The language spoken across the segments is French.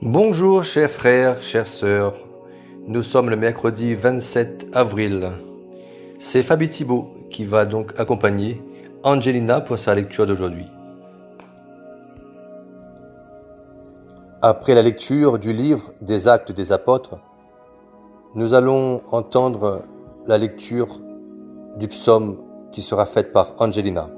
Bonjour chers frères, chères sœurs, nous sommes le mercredi 27 avril. C'est Fabi Thibault qui va donc accompagner Angelina pour sa lecture d'aujourd'hui. Après la lecture du livre des Actes des Apôtres, nous allons entendre la lecture du psaume qui sera faite par Angelina.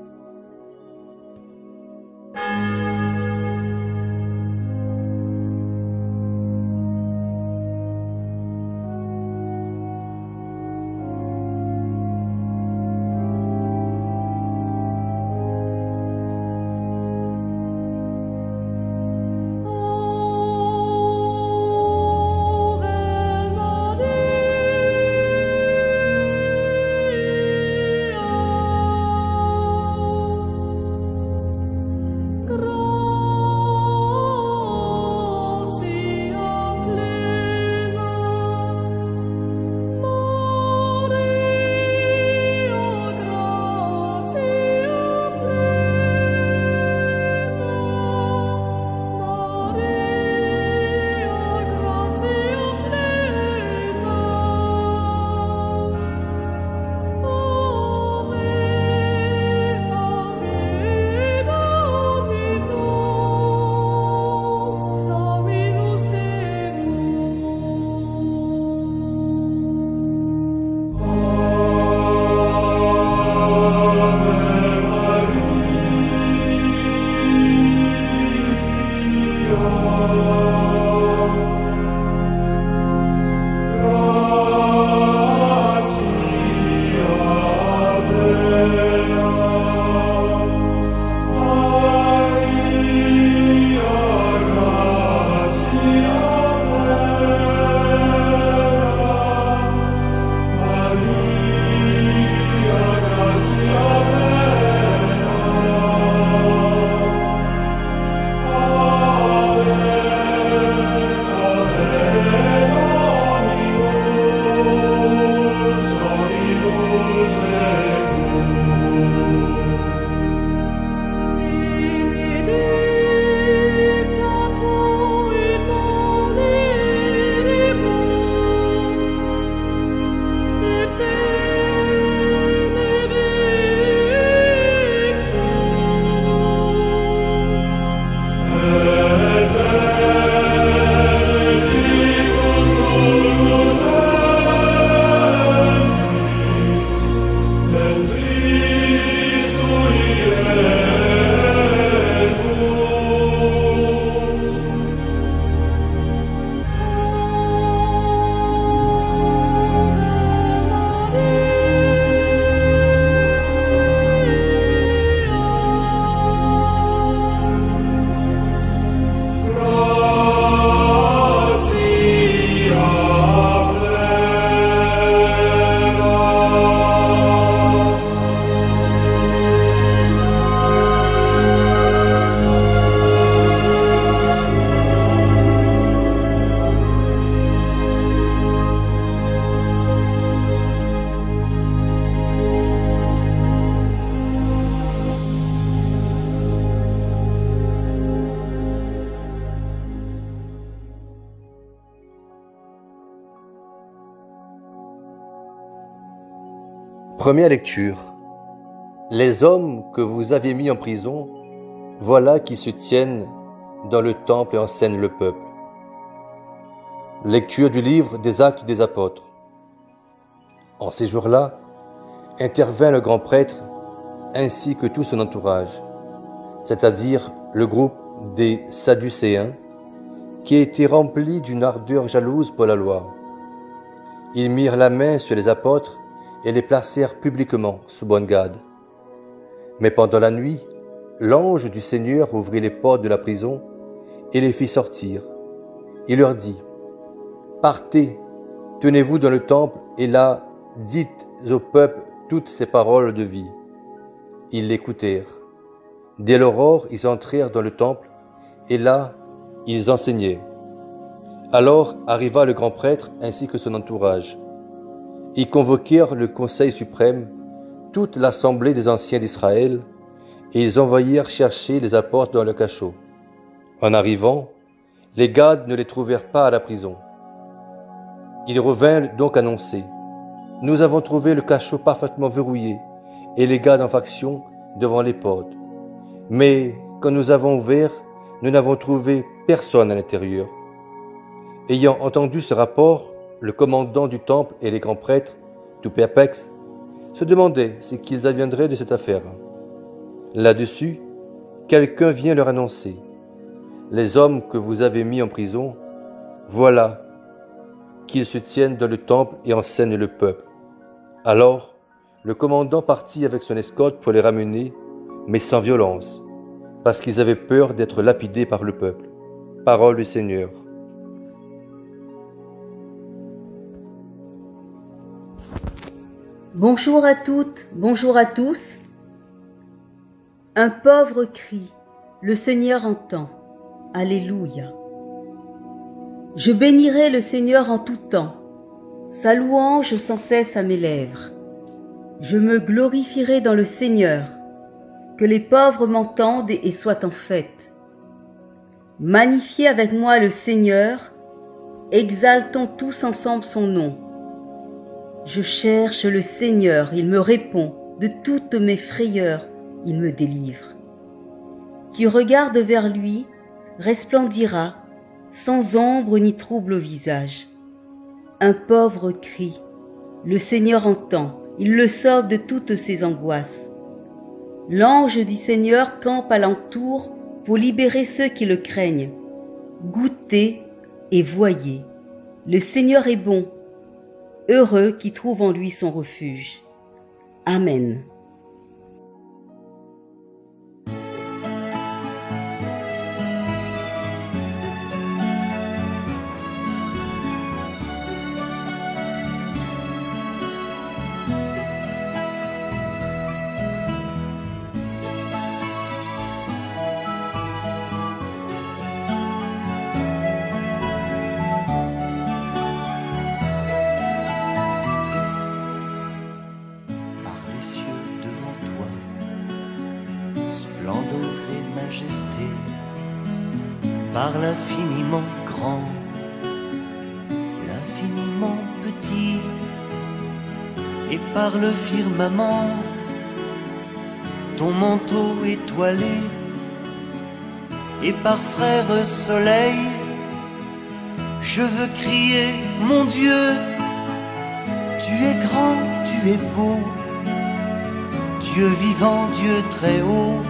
Première lecture. Les hommes que vous avez mis en prison, voilà qui se tiennent dans le temple et enseignent le peuple. Lecture du livre des Actes des Apôtres. En ces jours-là, intervint le grand prêtre ainsi que tout son entourage, c'est-à-dire le groupe des Sadducéens, qui était rempli d'une ardeur jalouse pour la loi. Ils mirent la main sur les apôtres et les placèrent publiquement sous bonne garde. Mais pendant la nuit, l'ange du Seigneur ouvrit les portes de la prison et les fit sortir. Il leur dit : « Partez, tenez-vous dans le temple, et là, dites au peuple toutes ces paroles de vie. » Ils l'écoutèrent. Dès l'aurore, ils entrèrent dans le temple, et là, ils enseignaient. Alors arriva le grand prêtre ainsi que son entourage. Ils convoquèrent le conseil suprême, toute l'assemblée des anciens d'Israël, et ils envoyèrent chercher les apôtres dans le cachot. En arrivant, Les gardes ne les trouvèrent pas à la prison. Ils revinrent donc annoncer: nous avons trouvé le cachot parfaitement verrouillé et les gardes en faction devant les portes. Mais quand nous avons ouvert, nous n'avons trouvé personne à l'intérieur. Ayant entendu ce rapport, le commandant du temple et les grands prêtres, tout perplexes, se demandaient ce qu'ils adviendraient de cette affaire. Là-dessus, quelqu'un vient leur annoncer: les hommes que vous avez mis en prison, voilà qu'ils se tiennent dans le temple et enseignent le peuple. Alors, le commandant partit avec son escorte pour les ramener, mais sans violence, parce qu'ils avaient peur d'être lapidés par le peuple. Parole du Seigneur. Bonjour à toutes, bonjour à tous. Un pauvre cri, le Seigneur entend. Alléluia. Je bénirai le Seigneur en tout temps, sa louange sans cesse à mes lèvres. Je me glorifierai dans le Seigneur, que les pauvres m'entendent et soient en fête. Magnifiez avec moi le Seigneur, exaltons tous ensemble son nom. Je cherche le Seigneur, il me répond, de toutes mes frayeurs, il me délivre. Qui regarde vers lui, resplendira, sans ombre ni trouble au visage. Un pauvre crie, le Seigneur entend, il le sauve de toutes ses angoisses. L'ange du Seigneur campe alentour pour libérer ceux qui le craignent. Goûtez et voyez, le Seigneur est bon, heureux qui trouve en lui son refuge. Amen. Splendeur et majesté, par l'infiniment grand, l'infiniment petit, et par le firmament, ton manteau étoilé, et par frère soleil, je veux crier, mon Dieu, tu es grand, tu es beau, Dieu vivant, Dieu très haut,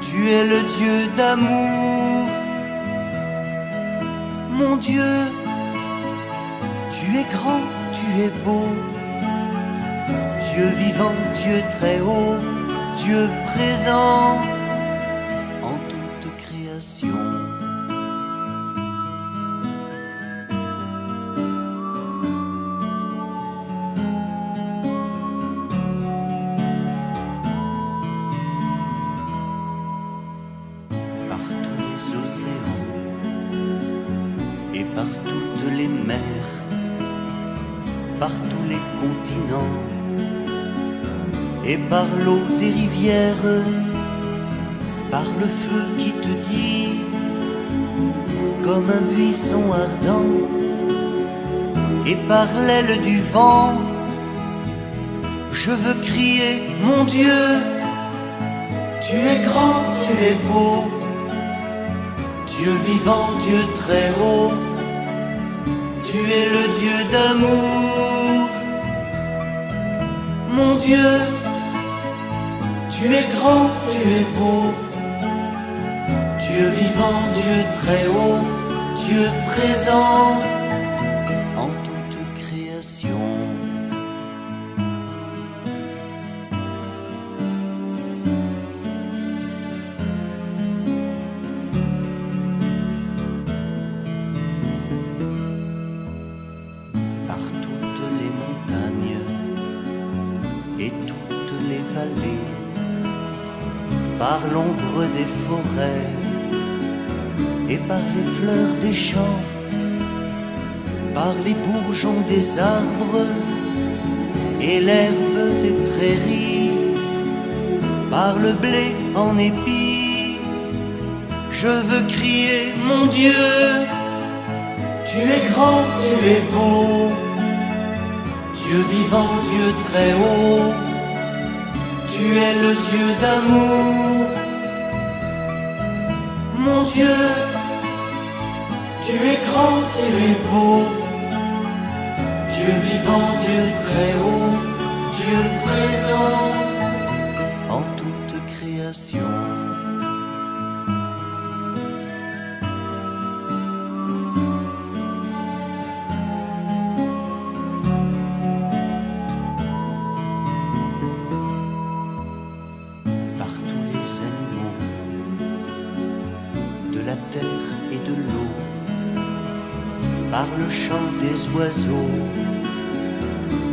tu es le Dieu d'amour. Mon Dieu, tu es grand, tu es beau, Dieu vivant, Dieu très haut, Dieu présent en toute création. Par tous les océans et par toutes les mers, par tous les continents et par l'eau des rivières, par le feu qui te dit comme un buisson ardent, et par l'aile du vent, je veux crier, mon Dieu, tu es grand, tu es beau, Dieu vivant, Dieu très haut, tu es le Dieu d'amour. Mon Dieu, tu es grand, tu es beau, Dieu vivant, Dieu très haut, Dieu présent en toute création. Par toutes les montagnes et toutes les vallées, par l'ombre des forêts et par les fleurs des champs, par les bourgeons des arbres et l'herbe des prairies, par le blé en épi, Je veux crier, mon Dieu, tu es grand, tu es beau, Dieu vivant, Dieu très haut, tu es le Dieu d'amour. Mon Dieu, tu es grand, tu es beau, Dieu vivant, Dieu très haut, Dieu présent en toute création. Par tous les animaux de la terre et de l'eau, par le chant des oiseaux,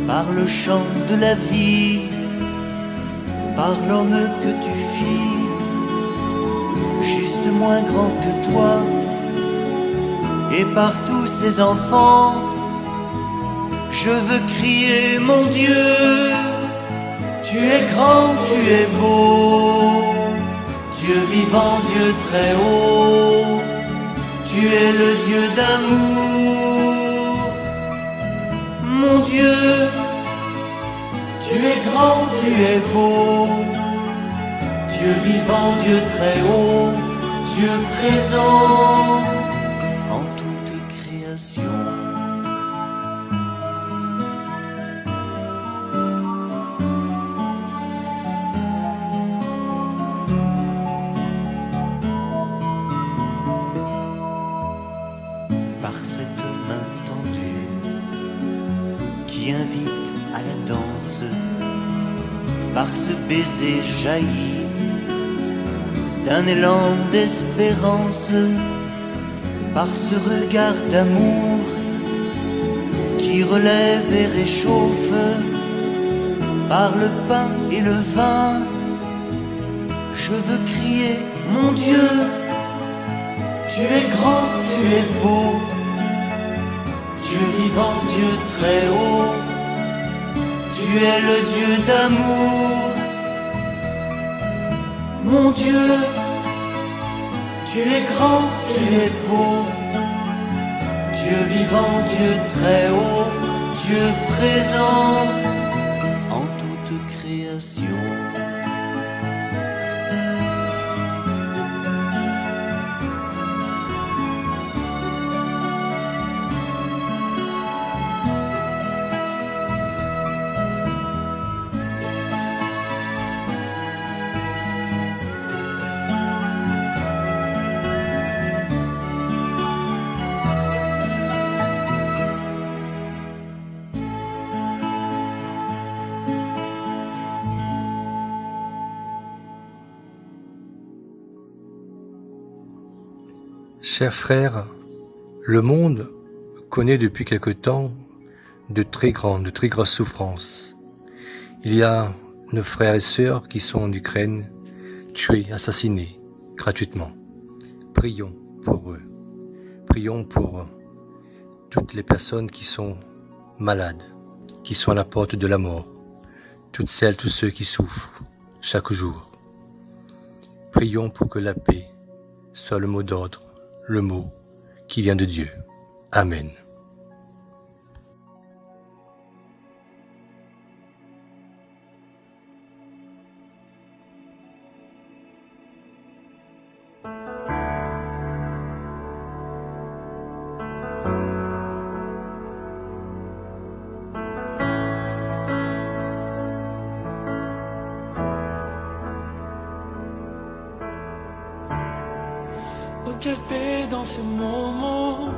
par le chant de la vie, par l'homme que tu fis, juste moins grand que toi, et par tous ces enfants, je veux crier, mon Dieu, tu es grand, tu es beau, Dieu vivant, Dieu très haut, tu es le Dieu d'amour. Mon Dieu, tu es grand, tu es beau, Dieu vivant, Dieu très haut, Dieu présent en toute création. Par cette main tendue qui invite à la danse, par ce baiser jailli d'un élan d'espérance, par ce regard d'amour qui relève et réchauffe, par le pain et le vin, je veux crier, mon Dieu, tu es grand, tu es beau, Dieu vivant, Dieu très haut, tu es le Dieu d'amour. Mon Dieu, tu es grand, tu es beau, Dieu vivant, Dieu très haut, Dieu présent en toute création. Chers frères, le monde connaît depuis quelque temps de très grosses souffrances. Il y a nos frères et sœurs qui sont en Ukraine, tués, assassinés gratuitement. Prions pour eux. Prions pour toutes les personnes qui sont malades, qui sont à la porte de la mort, toutes celles, tous ceux qui souffrent chaque jour. Prions pour que la paix soit le mot d'ordre, le mot qui vient de Dieu. Amen. Oh, quelle paix dans ce moment,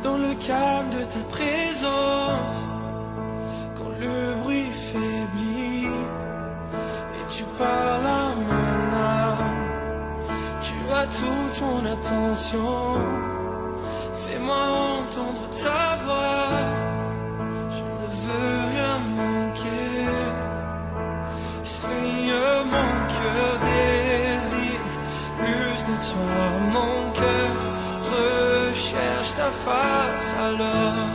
dans le calme de ta présence, quand le bruit faiblit et tu parles à mon âme. Tu as toute mon attention, fais-moi entendre ta voix. Je ne veux rien manquer, Seigneur, mon cœur désire plus de toi, mon cœur recherche ta face, alors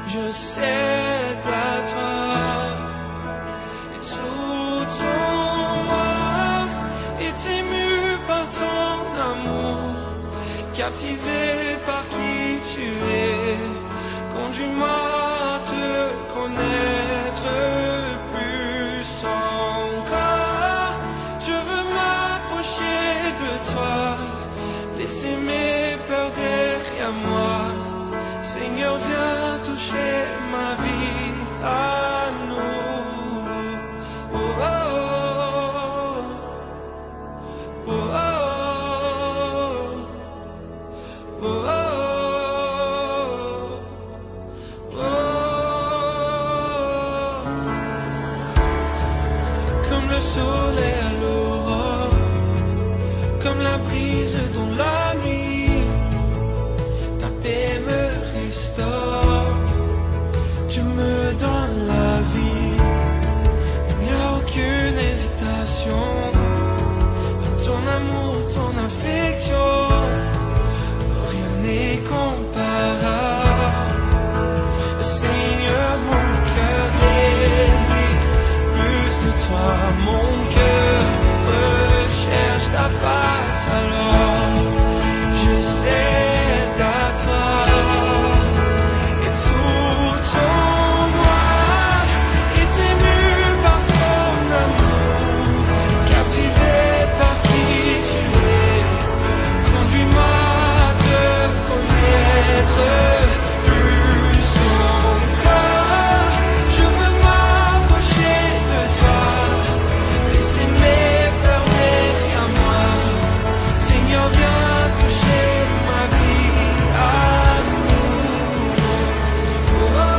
je cède à toi. Et tout en moi est ému par ton amour. captivé par qui tu es. Conduis-moi à te connaître plus encore. Je veux m'approcher de toi, laisser mes peurs derrière moi. Seigneur, viens toucher ma vie à nous. Oh, oh, oh, oh, oh, oh, oh, oh. Comme le soleil à l'aurore, comme la brise dans la nuit, ta paix me restaure. Tu me donnes la vie, il n'y a aucune hésitation. Dans ton amour, ton affection, rien n'est comparable. Seigneur, mon cœur désire plus de toi. Mon cœur recherche ta face, alors je cède à toi. Et tout en moi est ému par ton amour, captivé par qui tu es. Conduis-moi à te connaître plus encore. Je veux m'approcher de toi, laisser mes peurs derrière moi. Seigneur, viens toucher ma vie à nous. Oh, oh,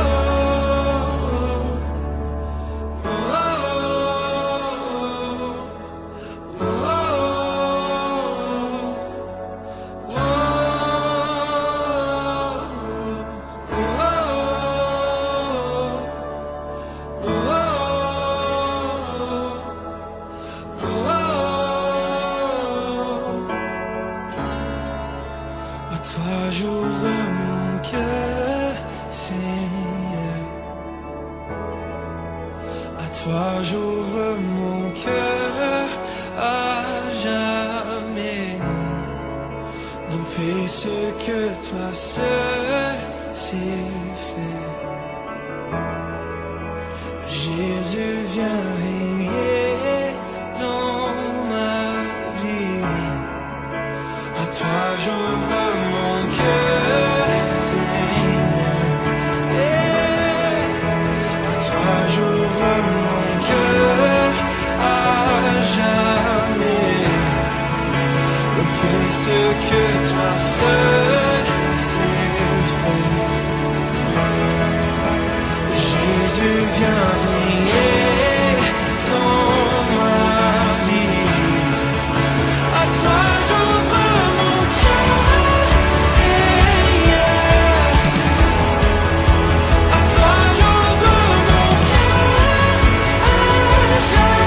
oh, oh, oh, à toi j'ouvre mon cœur, Seigneur. À toi j'ouvre mon cœur à jamais. Donc fais ce que toi seul sais faire. Jésus, viens régner dans ma vie. À toi j'ouvre mon cœur, Seigneur. À toi j'ouvre mon cœur à jamais. Donc fais ce que toi seul sais faire. Jésus, viens régner dans ma vie. À toi j'ouvre mon cœur, Seigneur. À toi j'ouvre mon cœur à jamais.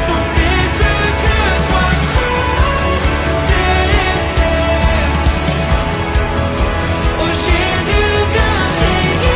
Donc fais ce que toi seul sais faire. Oh Jésus, viens régner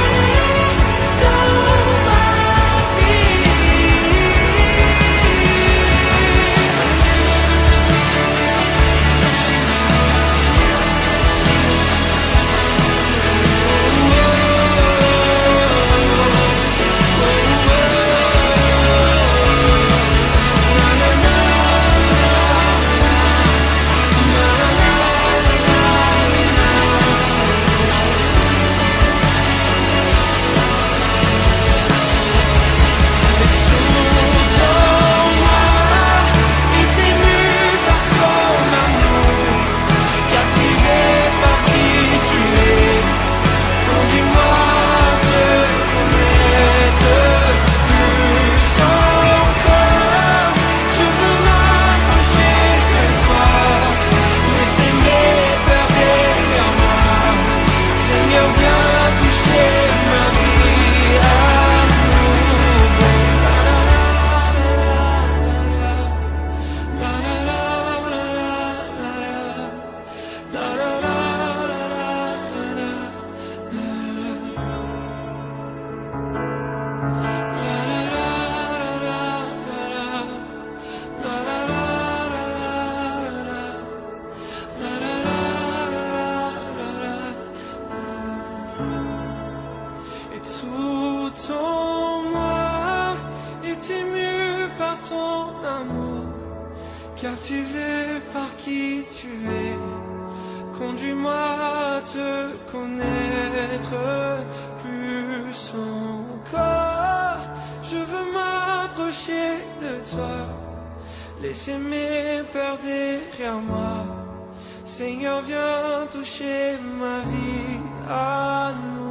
Motivé par qui tu es, conduis-moi à te connaître plus encore. Je veux m'approcher de toi, laisser mes peurs derrière moi. Seigneur, viens toucher ma vie à nouveau.